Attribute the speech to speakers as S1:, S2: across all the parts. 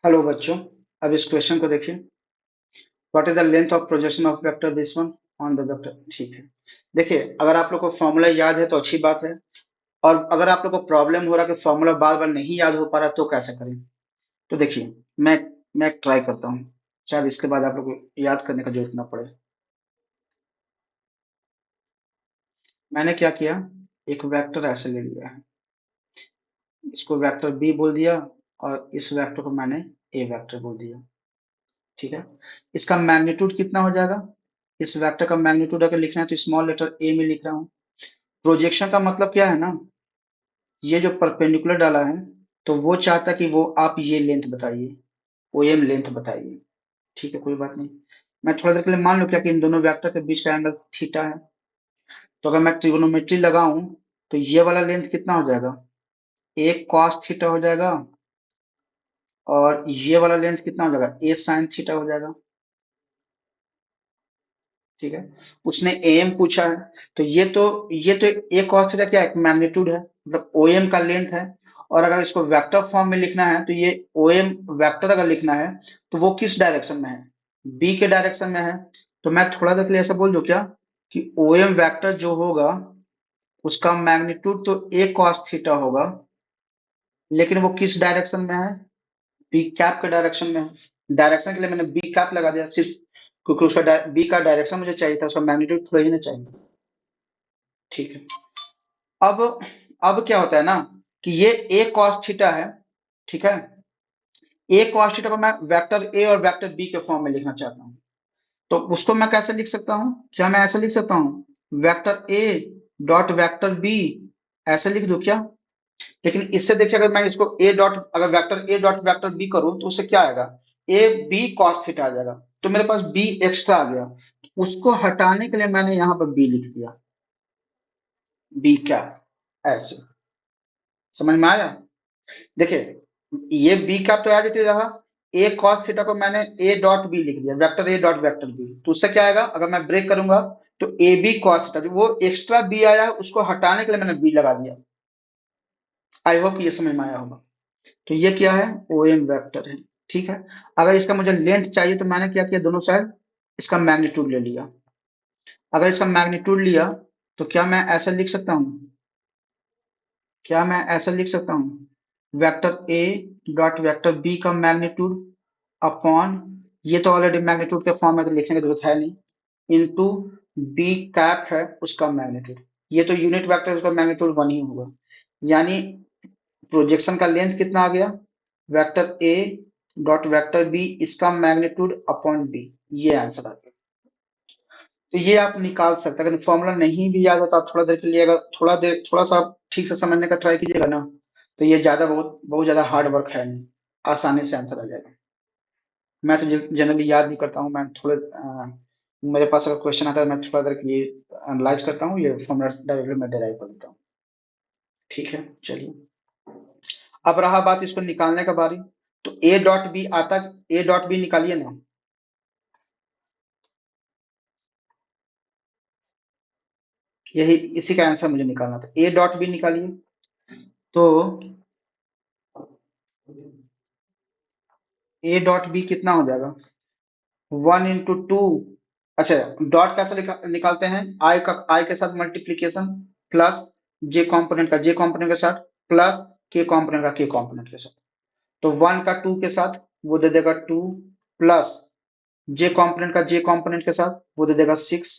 S1: Hello बच्चों। अब इस क्वेश्चन को देखिए। What is the length of projection of vector this one on the vector. ठीक है। देखिए, अगर आप लोग को फॉर्मूला याद है तो अच्छी बात है। और अगर आप लोग को प्रॉब्लम हो रहा है कि फॉर्मूला बार बार नहीं याद हो पा रहा तो कैसे करें। तो देखिए, मैं ट्राई करता हूँ। शायद इसके बाद आप लोग को याद करने का जरूरत ना पड़े। मैंने क्या किया, एक वेक्टर ऐसे ले लिया है, इसको वेक्टर बी बोल दिया और इस वेक्टर को मैंने ए वेक्टर बोल दिया। ठीक है। इसका मैग्नीट्यूड कितना हो जाएगा। इस वेक्टर का मैग्नीट्यूड अगर लिखना है तो स्मॉल लेटर ए में लिख रहा हूँ। प्रोजेक्शन का मतलब क्या है ना, ये जो परपेंडिकुलर डाला है तो वो चाहता है कि वो आप ये लेंथ बताइए, ओ एम लेंथ बताइए। ठीक है, कोई बात नहीं। मैं थोड़ा देर के लिए मान लूं क्या कि इन दोनों वेक्टर के बीच का एंगल थीटा है। तो अगर मैं ट्रिग्नोमेट्री लगाऊं तो ये वाला लेंथ कितना हो जाएगा, एक कॉस थीटा हो जाएगा। और ये वाला लेंथ कितना हो जाएगा, ए साइन थीटा हो जाएगा। ठीक है। उसने एम पूछा है तो ये तो ए cos थीटा क्या है, एक मैग्नीट्यूड है, मतलब ओ एम का लेंथ है। और अगर इसको वेक्टर फॉर्म में लिखना है तो ये ओ एम वेक्टर अगर लिखना है तो वो किस डायरेक्शन में है, बी के डायरेक्शन में है। तो मैं थोड़ा देर के लिए ऐसा बोल दूं क्या कि ओ एम वेक्टर जो होगा उसका मैग्नीट्यूड तो ए cos थीटा होगा, लेकिन वो किस डायरेक्शन में है, बी कैप के डायरेक्शन में है। डायरेक्शन के लिए मैंने बी कैप लगा दिया सिर्फ, क्योंकि उसका बी का डायरेक्शन मुझे चाहिए था, उसका मैग्नीट्यूड थोड़ा ही ना चाहिए। ठीक है। अब अब क्या होता है ना कि ये a cos थीटा है। ठीक है। a cos थीटा को मैं वेक्टर a और वेक्टर b के फॉर्म में लिखना चाहता हूँ। तो उसको मैं कैसे लिख सकता हूँ, क्या मैं ऐसे लिख सकता हूँ, vector a dot vector b, ऐसे लिख दूं क्या। लेकिन इससे देखिए, अगर मैं इसको a डॉट अगर vector a dot vector b करूँ तो उससे क्या आएगा, a b cos थीटा आ जाएगा। तो मेरे पास b एक्स्ट्रा आ गया। उसको हटाने के लिए मैंने यहाँ पर b लिख दिया, b क्या, ऐसे। समझ में आया। देखिए, ये बी का तो एज इट इज रहा। ए कॉस थीटा को मैंने ए डॉट बी लिख दिया, vector A dot vector B. तो उससे क्या आएगा, अगर मैं ब्रेक करूंगा तो ए बी कॉस थीटा, जो वो एक्स्ट्रा बी आया है उसको हटाने के लिए मैंने बी लगा दिया। आई होप ये समझ में आया होगा। तो ये क्या है, ओ एम वेक्टर है। ठीक है। अगर इसका मुझे लेंथ चाहिए तो मैंने क्या किया, दोनों साइड इसका मैग्नीट्यूड ले लिया। अगर इसका मैग्नीट्यूड लिया तो क्या मैं ऐसा लिख सकता हूँ, क्या मैं ऐसा लिख सकता हूँ, vector A dot vector B का मैग्नीट्यूड अपॉन, ये तो ऑलरेडी मैग्नीट्यूड के फॉर्म में तो लिखने की जरूरत है नहीं, इनटू बी कैप है उसका मैग्नीट्यूड। ये तो यूनिट वेक्टर, उसका मैग्नीट्यूड वन ही होगा। यानी प्रोजेक्शन का लेंथ कितना आ गया, vector A dot vector B इसका मैग्नीट्यूड अपॉन बी। ये आंसर आ गया। तो ये आप निकाल सकते हैं। अगर फॉर्मूला नहीं भी याद हो तो आप थोड़ा देर के लिए, अगर थोड़ा सा आप ठीक से समझने का ट्राई कीजिएगा ना, तो ये ज्यादा बहुत बहुत ज्यादा हार्ड वर्क है नहीं, आसानी से आंसर आ जाएगा। मैं तो जनरली याद नहीं करता हूँ, मैं थोड़े मेरे पास अगर क्वेश्चन आता है मैं थोड़ा देर के लिए एनालाइज करता हूँ, ये फॉर्मूला डायरेक्टली मैं डिराइव कर लेता हूँ। ठीक है, चलिए। अब रहा बात इसको निकालने का बारी। तो ए डॉट बी आता, ए डॉट बी निकालिए ना। यही इसी का आंसर मुझे निकालना था, ए डॉट बी निकालिए। तो ए डॉट बी कितना हो जाएगा, वन इंटू टू। अच्छा, डॉट कैसे निकालते हैं, आई के साथ मल्टीप्लीकेशन प्लस जे कॉम्पोनेंट के साथ प्लस के कॉम्पोनेंट का के कॉम्पोनेंट के साथ। तो वन का टू के साथ वो दे देगा टू, प्लस जे कॉम्पोनेंट का जे कॉम्पोनेंट के साथ वो दे देगा six,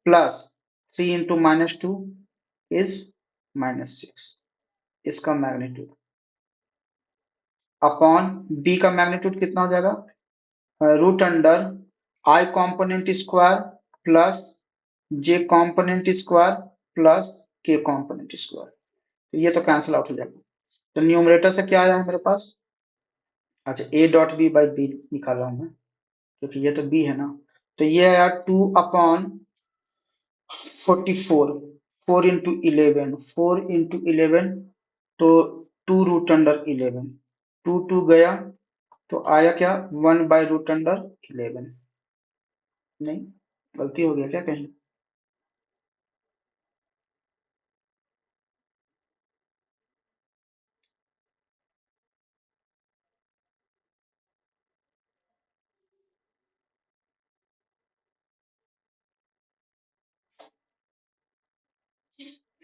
S1: plus three into minus two is minus six, इसका मैग्नीट्यूड अपॉन बी का मैग्नीट्यूड कितना हो जाएगा, रूट अंडर आई कॉम्पोनेंट स्क्वायर प्लस जे कॉम्पोनेंट स्क्वायर प्लस के कॉम्पोनेंट स्क्वायर। तो ये तो कैंसिल आउट हो जाएगा। तो न्यूमरेटर से क्या आया है मेरे पास, अच्छा A dot B by B निकाल रहा हूं मैं, क्योंकि ये तो बी है ना। तो ये आया two upon 44, four into eleven, four into eleven, तो two root under eleven, two two गया तो आया क्या, one by root under eleven. नहीं, गलती हो गया क्या कहीं।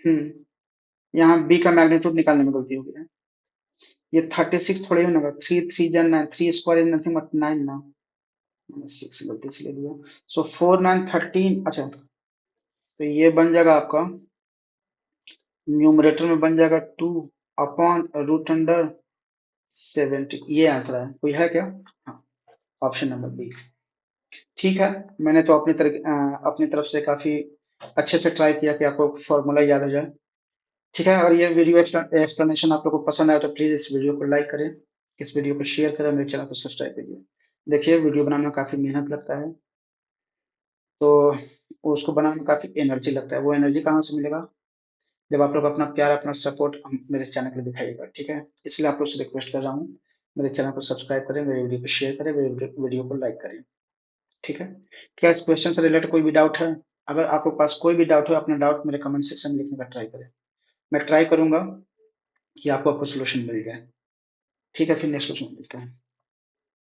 S1: यहाँ बी का मैग्नीट्यूड निकालने में गलती हो गई है। ये 36 थोड़ी होगा, 3 3 9, 3 स्क्वायर इज नथिंग बट 9 ना। मैंने 6 गलती से ले लिया। सो 4 9 13, अच्छा तो ये बन जाएगा आपका, न्यूमरेटर में बन जाएगा 2/√70। ये आंसर है, कोई है क्या? हाँ, ऑप्शन नंबर बी। ठीक है, मैंने तो अपनी तरफ से काफी अच्छे से ट्राई किया कि आपको फॉर्मूला याद हो जाए। ठीक है, अगर ये वीडियो एक्सप्लेनेशन आप लोगों को पसंद आया तो प्लीज इस वीडियो को लाइक करें, इस वीडियो को शेयर करें, मेरे चैनल को सब्सक्राइब करिए। देखिए वीडियो बनाने में काफी मेहनत लगता है, तो उसको बनाने में काफी एनर्जी लगता है। वो एनर्जी कहाँ से मिलेगा? जब आप लोग अपना प्यार, अपना सपोर्ट मेरे चैनल के लिए दिखाइएगा। ठीक है, इसलिए आप लोग से रिक्वेस्ट कर रहा हूँ, मेरे चैनल को सब्सक्राइब करें, मेरे वीडियो को शेयर करें, मेरे वीडियो को लाइक करें। ठीक है, क्या इस क्वेश्चन से रिलेटेड कोई भी डाउट है? अगर आपके पास कोई भी डाउट हो, अपना डाउट मेरे कमेंट सेक्शन में लिखने का ट्राई करें। मैं ट्राई करूंगा कि आपको आपको सोल्यूशन मिल जाए। ठीक है, फिर नेक्स्ट क्वेश्चन मिलते हैं।